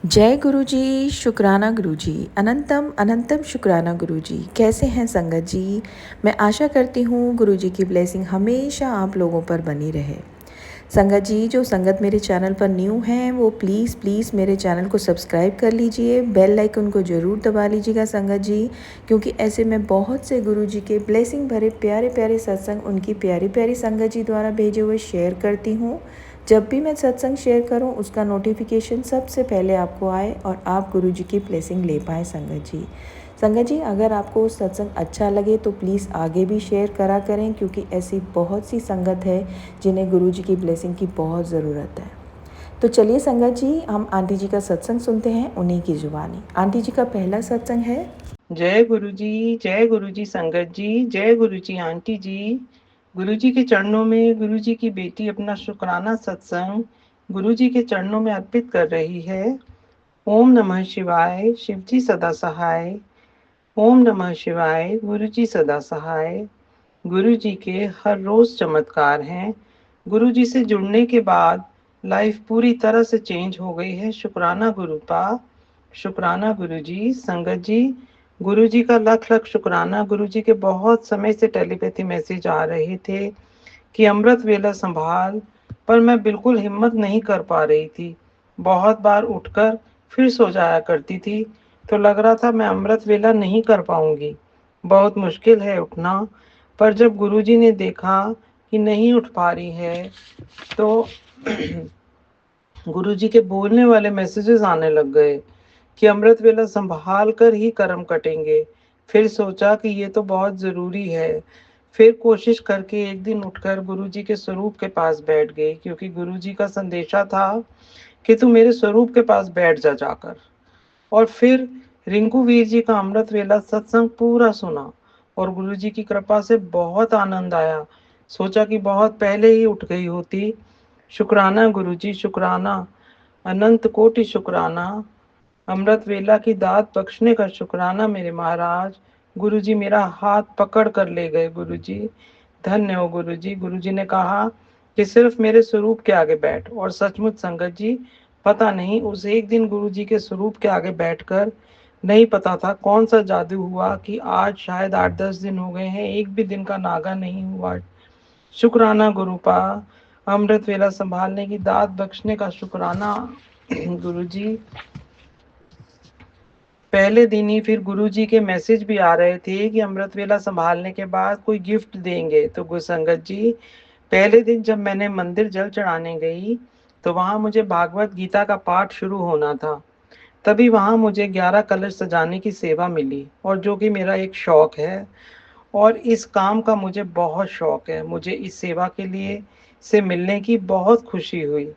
जय गुरु जी, शुक्राना गुरु जी, अनंतम अनंतम शुक्राना गुरु जी। कैसे हैं संगत जी? मैं आशा करती हूँ गुरु जी की ब्लेसिंग हमेशा आप लोगों पर बनी रहे। संगत जी, जो संगत मेरे चैनल पर न्यू हैं वो प्लीज़ प्लीज़ मेरे चैनल को सब्सक्राइब कर लीजिए, बेल आइकन को ज़रूर दबा लीजिएगा संगत जी, क्योंकि ऐसे में बहुत से गुरु जी के ब्लेसिंग भरे प्यारे प्यारे सत्संग उनकी प्यारी प्यारी संगत जी द्वारा भेजे हुए शेयर करती हूँ। जब भी मैं सत्संग शेयर करूं उसका नोटिफिकेशन सबसे पहले आपको आए और आप गुरु जी की ब्लेसिंग ले पाएँ संगत जी। संगत जी, अगर आपको सत्संग अच्छा लगे तो प्लीज़ आगे भी शेयर करा करें, क्योंकि ऐसी बहुत सी संगत है जिन्हें गुरु जी की ब्लेसिंग की बहुत ज़रूरत है। तो चलिए संगत जी, हम आंटी जी का सत्संग सुनते हैं उन्हीं की जुबानी। आंटी जी का पहला सत्संग है। जय गुरु जी, जय गुरु जी संगत जी, जय गुरु जी आंटी जी। गुरु जी के चरणों में गुरु जी की बेटी अपना शुक्राना सत्संग गुरु जी के चरणों में अर्पित कर रही है। ओम नमः शिवाय, शिव जी सदा सहाय। ओम नमः शिवाय, गुरु जी सदा सहाय। गुरु जी के हर रोज चमत्कार हैं। गुरु जी से जुड़ने के बाद लाइफ पूरी तरह से चेंज हो गई है। शुक्राना गुरुपा, शुक्राना गुरु जी संगत जी। गुरु जी का लख लख शुक्राना। गुरु जी के बहुत समय से टेलीपैथी मैसेज आ रहे थे कि अमृत वेला संभाल, पर मैं बिल्कुल हिम्मत नहीं कर पा रही थी। बहुत बार उठकर फिर सो जाया करती थी, तो लग रहा था मैं अमृत वेला नहीं कर पाऊंगी, बहुत मुश्किल है उठना। पर जब गुरुजी ने देखा कि नहीं उठ पा रही है, तो गुरुजी के बोलने वाले मैसेजेस आने लग गए कि अमृत वेला संभाल कर ही कर्म कटेंगे। फिर सोचा कि ये तो बहुत जरूरी है। फिर कोशिश करके एक दिन उठकर गुरुजी के स्वरूप के पास बैठ गई, क्योंकि गुरुजी का संदेशा था कि तू मेरे स्वरूप के पास बैठ जा जाकर। और फिर रिंकू वीर जी का अमृत वेला सत्संग पूरा सुना और गुरु जी की कृपा से बहुत आनंद आया। सोचा कि बहुत पहले ही उठ गई होती। शुक्राना गुरु जी, शुक्राना, अनंत कोटि शुक्राना। अमृत वेला की दात बख्शने का शुक्राना मेरे महाराज। गुरु जी मेरा हाथ पकड़ कर ले गए। गुरु जी धन्य हो गुरु जी। गुरु जी ने कहा कि सिर्फ मेरे स्वरूप के आगे बैठ। और सचमुच संगत जी, पता नहीं उस एक दिन गुरु जी के स्वरूप के आगे बैठकर नहीं पता था कौन सा जादू हुआ कि आज शायद 8-10 दिन हो गए हैं, एक भी दिन का नागा नहीं हुआ। शुक्राना गुरुपा, अमृत वेला संभालने की दात बख्शने का शुक्राना गुरु जी। पहले दिन ही फिर गुरुजी के मैसेज भी आ रहे थे कि अमृत वेला संभालने के बाद कोई गिफ्ट देंगे। तो गुरुसंगत जी, पहले दिन जब मैंने मंदिर जल चढ़ाने गई तो वहां मुझे भागवत गीता का पाठ शुरू होना था। तभी वहां मुझे 11 कलश सजाने की सेवा मिली, और जो कि मेरा एक शौक है और इस काम का मुझे बहुत शौक है। मुझे इस सेवा के लिए से मिलने की बहुत खुशी हुई।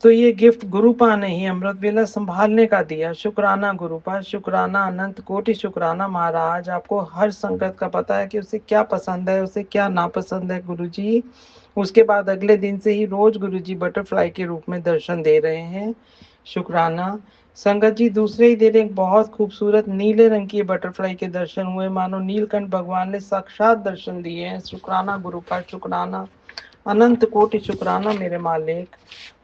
तो ये गिफ्ट गुरुपा ने ही अमृत वेला संभालने का दिया। शुक्राना गुरुपा, शुक्राना, अनंत कोटि शुक्राना महाराज। आपको हर संगत का पता है कि उसे क्या पसंद है, उसे क्या नापसंद है गुरुजी। उसके बाद अगले दिन से ही रोज गुरुजी बटरफ्लाई के रूप में दर्शन दे रहे हैं। शुक्राना संगत जी। दूसरे ही दिन एक बहुत खूबसूरत नीले रंग की बटरफ्लाई के दर्शन हुए, मानो नीलकंठ भगवान ने साक्षात दर्शन दिए हैं। शुक्राना गुरुपा, शुक्राना, अनंत कोटि शुक्राना मेरे मालिक।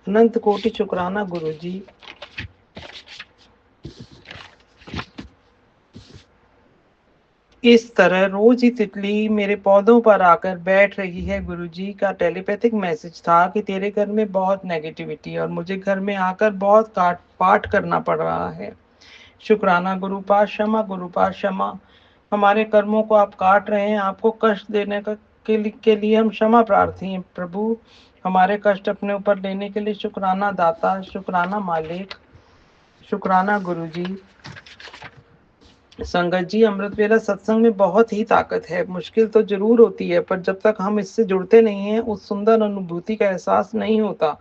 अनंत कोटि शुक्राना गुरु जी। इस तरह रोज ही तितली मेरे पौधों पर आकर बैठ रही है। गुरुजी का टेलीपैथिक मैसेज था कि तेरे घर में बहुत नेगेटिविटी और मुझे घर में आकर बहुत काट पाठ करना पड़ रहा है। शुक्राना गुरुपा, क्षमा गुरुपा, क्षमा। हमारे कर्मों को आप काट रहे हैं, आपको कष्ट देने का के लिए हम क्षमा प्रार्थी हैं प्रभु। हमारे कष्ट अपने ऊपर लेने के लिए शुक्राना दाता, शुक्राना मालिक, शुक्राना गुरु जी। संगत जी, अमृत वेला सत्संग में बहुत ही ताकत है। मुश्किल तो जरूर होती है, पर जब तक हम इससे जुड़ते नहीं हैं उस सुंदर अनुभूति का एहसास नहीं होता।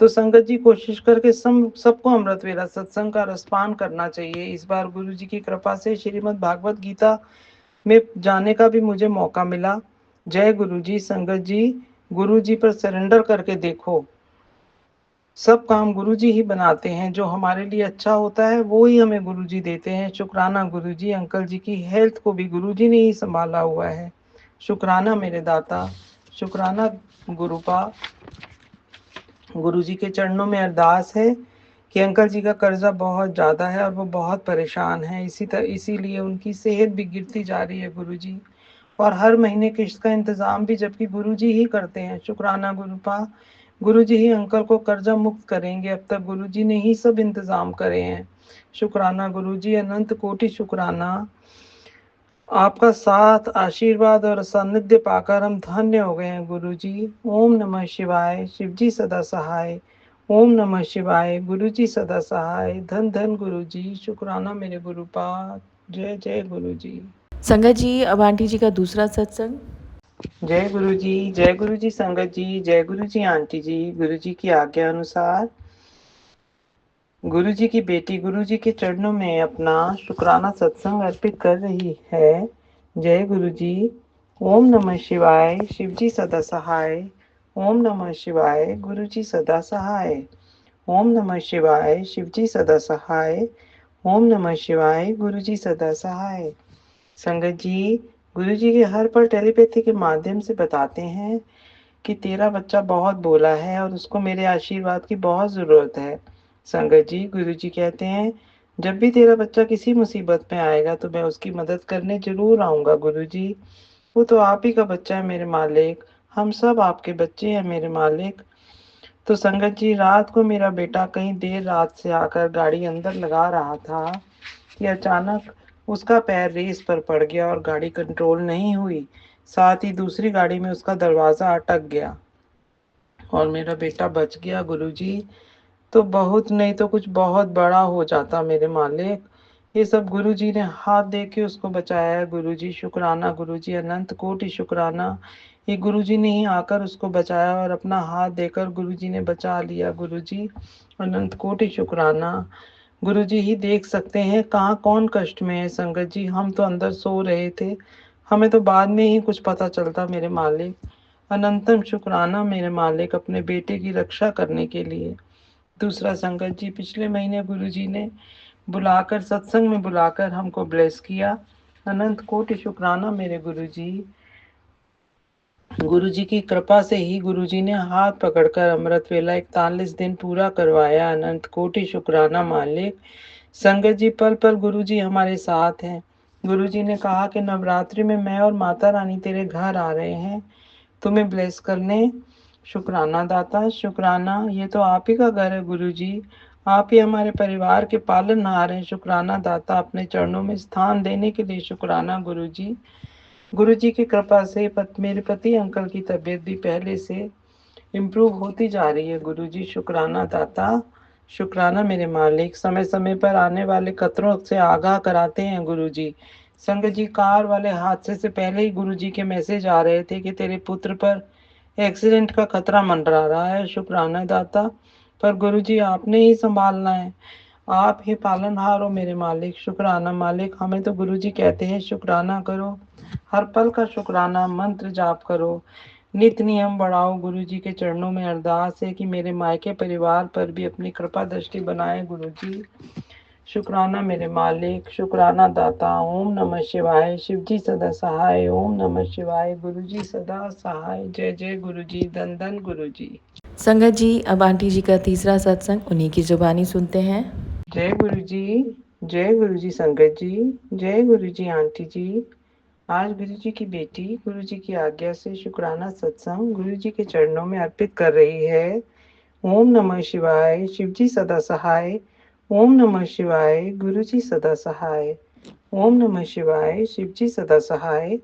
तो संगत जी, कोशिश करके सबको अमृत वेला सत्संग का रसपान करना चाहिए। इस बार गुरु जी की कृपा से श्रीमद् भागवत गीता में जाने का भी मुझे मौका मिला। जय गुरु जी। संगत जी, गुरु जी पर सरेंडर करके देखो, सब काम गुरुजी ही बनाते हैं। जो हमारे लिए अच्छा होता है वो ही हमें गुरुजी देते हैं। शुक्राना गुरुजी। अंकल जी की हेल्थ को भी गुरुजी ने ही संभाला हुआ है। शुक्राना मेरे दाता, शुक्राना गुरुपा। गुरुजी के चरणों में अरदास है कि अंकल जी का कर्जा बहुत ज़्यादा है और वो बहुत परेशान हैं। इसीलिए उनकी सेहत भी गिरती जा रही है गुरुजी, और हर महीने किश्त का इंतज़ाम भी जबकि गुरुजी ही करते हैं। शुक्राना गुरुपा, गुरुजी ही अंकल को कर्जा मुक्त करेंगे। अब तक गुरुजी ने ही सब इंतज़ाम करे हैं। शुक्राना गुरुजी, अनंत कोटि शुक्राना। आपका साथ, आशीर्वाद और सानिध्य पाकर हम धन्य हो गए हैं गुरुजी। ओम नमः शिवाय, शिवजी सदा सहाय। ओम नमः शिवाय, गुरुजी सदा सहाय। धन धन गुरुजी, शुक्राना मेरे गुरुपा। जय जय गुरुजी। संगत जी, अब आंटी जी का दूसरा सत्संग। जय गुरुजी, जय गुरुजी संगत जी, जय गुरुजी आंटी जी। गुरुजी की आज्ञा अनुसार गुरुजी की बेटी गुरुजी के चरणों में अपना शुक्राना सत्संग अर्पित कर रही है। जय गुरुजी। ओम नमः शिवाय, शिवजी सदा सहाय। ओम नमः शिवाय, गुरुजी सदा सहाय। ओम नमः शिवाय, शिवजी सदा सहाय। ओम नमः शिवाय, गुरुजी सदा सहाय। संगत जी, गुरुजी के हर पल टेलीपैथी के माध्यम से बताते हैं कि तेरा बच्चा बहुत भोला है और उसको मेरे आशीर्वाद की बहुत ज़रूरत है। संगत जी, गुरुजी कहते हैं, जब भी तेरा बच्चा किसी मुसीबत में आएगा तो मैं उसकी मदद करने ज़रूर आऊँगा गुरुजी। वो तो आप ही का बच्चा है मेरे मालिक, हम सब आपके बच्चे हैं मेरे मालिक। तो संगत जी, रात को मेरा बेटा कहीं देर रात से आकर गाड़ी अंदर लगा रहा था कि अचानक उसका पैर रेस पर पड़ गया और गाड़ी कंट्रोल नहीं हुई। साथ ही दूसरी गाड़ी में उसका दरवाज़ा अटक गया और मेरा बेटा बच गया गुरुजी। तो बहुत नहीं तो कुछ बहुत बड़ा हो जाता मेरे मालिक। ये सब गुरुजी ने हाथ दे के उसको बचाया है गुरुजी। शुक्राना गुरुजी, अनंत कोटि शुक्राना। ये गुरुजी ने ही आकर उसको बचाया और अपना हाथ देकर गुरुजी ने बचा लिया गुरुजी। अनंत कोटि शुक्राना। गुरुजी ही देख सकते हैं कहाँ कौन कष्ट में है संगत जी। हम तो अंदर सो रहे थे, हमें तो बाद में ही कुछ पता चलता मेरे मालिक। अनंतम शुक्राना मेरे मालिक, अपने बेटे की रक्षा करने के लिए। दूसरा संगत जी, पिछले महीने गुरुजी ने बुलाकर सत्संग में बुलाकर हमको ब्लेस किया। अनंत कोटि शुक्राना मेरे गुरुजी। गुरुजी की कृपा से ही गुरुजी ने हाथ पकड़कर अमृत वेला 41 दिन पूरा करवाया। अनंत कोटि शुक्राना मालिक। संगत जी, पल पल गुरुजी हमारे साथ हैं। गुरुजी ने कहा कि नवरात्रि में मैं और माता रानी तेरे घर आ रहे हैं तुम्हें ब्लेस करने। शुक्राना दाता, शुक्राना। ये तो आप ही का घर है गुरुजी, आप ही हमारे परिवार के पालनहार हैं। शुक्राना दाता, अपने चरणों में स्थान देने के लिए शुक्राना गुरुजी। गुरुजी की कृपा से मेरे पति अंकल की तबीयत भी पहले से इम्प्रूव होती जा रही है गुरुजी। शुक्राना दाता, शुक्राना मेरे मालिक। समय समय पर आने वाले खतरों से आगाह कराते हैं गुरुजी। संगत जी, कार वाले हादसे से पहले ही गुरुजी के मैसेज आ रहे थे कि तेरे पुत्र पर एक्सीडेंट का खतरा मंडरा रहा है। शुक्राना दाता, पर गुरुजी आपने ही संभालना है, आप ही पालनहार हो मेरे मालिक। शुक्राना मालिक, हमें तो गुरुजी कहते हैं शुक्राना करो, हर पल का शुक्राना मंत्र जाप करो, नित नियम बढ़ाओ। गुरुजी के चरणों में अरदास है कि मेरे मायके परिवार पर भी अपनी कृपा दृष्टि बनाए गुरुजी। शुक्राना मेरे मालिक, शुक्राना दाता। ओम नमः शिवाय, शिवजी सदा सहाय। ओम नमः शिवाय, गुरुजी सदा सहाय। जय जय गुरुजी, धन धन गुरुजी। संगत जी, अब आंटी जी का तीसरा सत्संग उन्हीं की जुबानी सुनते हैं। जय गुरुजी, जय गुरुजी संगत जी, जय गुरुजी आंटी जी। आज गुरुजी की बेटी गुरुजी की आज्ञा से शुक्राना सत्संग गुरुजी के चरणों में अर्पित कर रही है। ओम नमः शिवाय, शिवजी सदा सहाय। ओम नमः शिवाय, गुरुजी सदा सहाय। ओम नमः शिवाय, शिवजी सदा सहाय।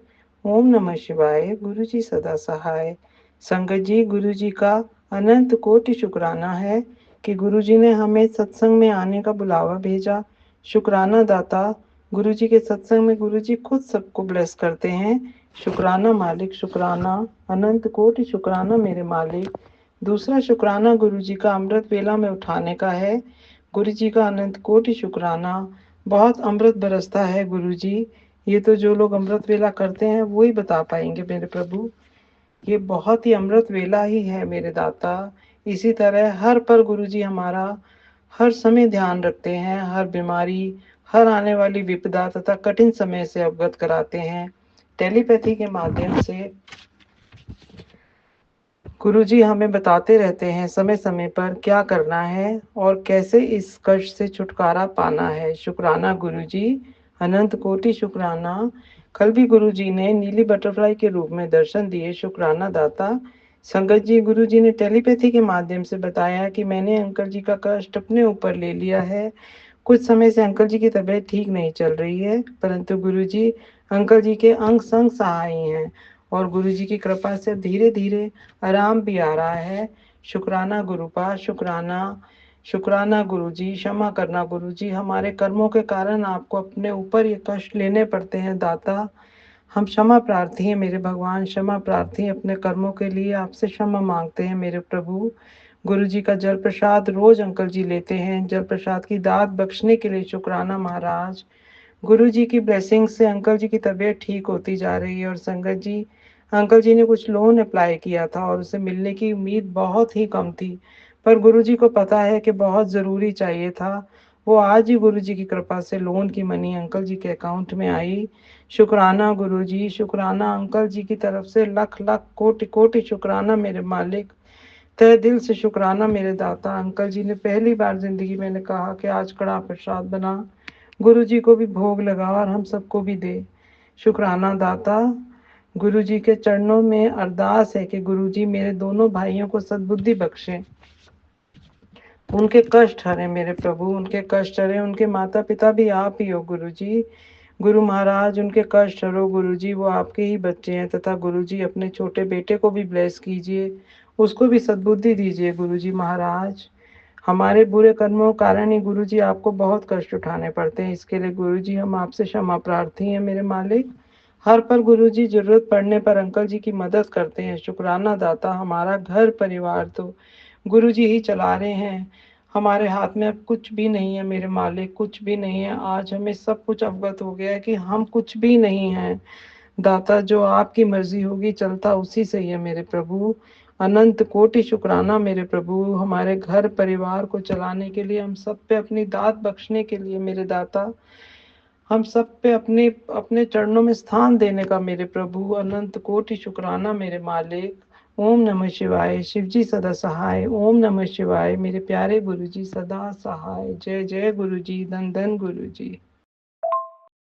ओम नमः शिवाय, गुरुजी सदा सहाय। संगत जी, गुरुजी का अनंत कोटि शुक्राना है कि गुरुजी ने हमें सत्संग में आने का बुलावा भेजा। शुक्राना दाता, गुरुजी के सत्संग में गुरुजी खुद सबको ब्लेस करते हैं। शुक्राना मालिक, शुक्राना। अनंत कोटि शुक्राना मेरे मालिक। दूसरा शुक्राना गुरुजी का अमृत वेला में उठाने का है। गुरुजी का अनंत कोटि शुक्राना। बहुत अमृत बरसता है गुरुजी, ये तो जो लोग अमृत वेला करते हैं वो ही बता पाएंगे मेरे प्रभु। ये बहुत ही अमृत वेला ही है मेरे दाता। इसी तरह हर पर गुरुजी हमारा हर समय ध्यान रखते हैं, हर बीमारी, हर आने वाली विपदा तथा कठिन समय से अवगत कराते हैं। टेलीपैथी के माध्यम से गुरुजी हमें बताते रहते हैं समय-समय पर क्या करना है और कैसे इस कष्ट से छुटकारा पाना है। शुक्राना गुरुजी, अनंत कोटि शुक्राना। कल भी गुरुजी ने नीली बटरफ्लाई के रूप में दर्शन दिए, शुक्राना दाता। संगत जी, गुरुजी ने टेलीपैथी के माध्यम से बताया कि मैंने अंकल जी का कष्ट अपने ऊपर ले लिया है। कुछ समय से अंकल जी की तबीयत ठीक नहीं चल रही है, परंतु गुरुजी अंकल जी के अंग-संग सहाय हैं और गुरुजी की कृपा से धीरे-धीरे आराम भी आ रहा है। शुक्राना गुरुपा, शुक्राना, शुक्राना गुरुजी, क्षमा करना गुरुजी, हमारे कर्मों के कारण आपको अपने ऊपर ये कष्ट लेने पड़ते हैं दाता। हम क्षमा प्रार्थी हैं मेरे भगवान, क्षमा प्रार्थी हैं अपने कर्मों के लिए, आपसे क्षमा माँगते हैं मेरे प्रभु। गुरुजी का जल प्रसाद रोज़ अंकल जी लेते हैं, जल प्रसाद की दात बख्शने के लिए शुक्राना महाराज। गुरुजी की ब्लेसिंग से अंकल जी की तबीयत ठीक होती जा रही है और संगत जी, अंकल जी ने कुछ लोन अप्लाई किया था और उसे मिलने की उम्मीद बहुत ही कम थी, पर गुरुजी को पता है कि बहुत ज़रूरी चाहिए था। वो आज ही गुरुजी की कृपा से लोन की मनी अंकल जी के अकाउंट में आई। शुक्राना गुरुजी, शुक्राना अंकल जी की तरफ से लख-लख, कोटि-कोटि शुक्राना मेरे मालिक। तहे दिल से शुक्राना मेरे दाता। अंकल जी ने पहली बार ज़िंदगी में कहा कि आज कड़ा प्रसाद बना, गुरुजी को भी भोग लगा और हम सबको भी दे। शुक्राना दाता। गुरुजी के चरणों में अरदास है कि गुरुजी मेरे दोनों भाइयों को सद्बुद्धि बख्शें, उनके कष्ट हरें मेरे प्रभु, उनके कष्ट हरें। उनके माता-पिता भी आप ही हो गुरुजी। गुरु महाराज उनके कष्ट हरो गुरुजी, वो आपके ही बच्चे हैं तथा गुरुजी अपने छोटे बेटे को भी ब्लेस कीजिए, उसको भी सद्बुद्धि दीजिए गुरुजी महाराज। हमारे बुरे कर्मों के कारण ही गुरुजी आपको बहुत कष्ट उठाने पड़ते हैं, इसके लिए गुरुजी हम आपसे क्षमा प्रार्थी हैं मेरे मालिक। हर पल गुरुजी ज़रूरत पड़ने पर अंकल जी की मदद करते हैं। शुक्राना दाता, हमारा घर परिवार तो गुरुजी ही चला रहे हैं, हमारे हाथ में अब कुछ भी नहीं है मेरे मालिक, कुछ भी नहीं है। आज हमें सब कुछ अवगत हो गया है कि हम कुछ भी नहीं हैं। दाता, जो आपकी मर्ज़ी होगी चलता उसी से ही है मेरे प्रभु। अनंत कोटि शुक्राना मेरे प्रभु, हमारे घर परिवार को चलाने के लिए, हम सब पे अपनी दात बख्शने के लिए मेरे दाता, हम सब पे अपने अपने चरणों में स्थान देने का मेरे प्रभु। अनंत कोटि शुक्राना मेरे मालिक। ओम नमः शिवाय। शिव जी सदा सहाय। ओम नमः शिवाय। मेरे प्यारे गुरु जी सदा सहाय। जय जय गुरु जी, धन धन गुरु जी।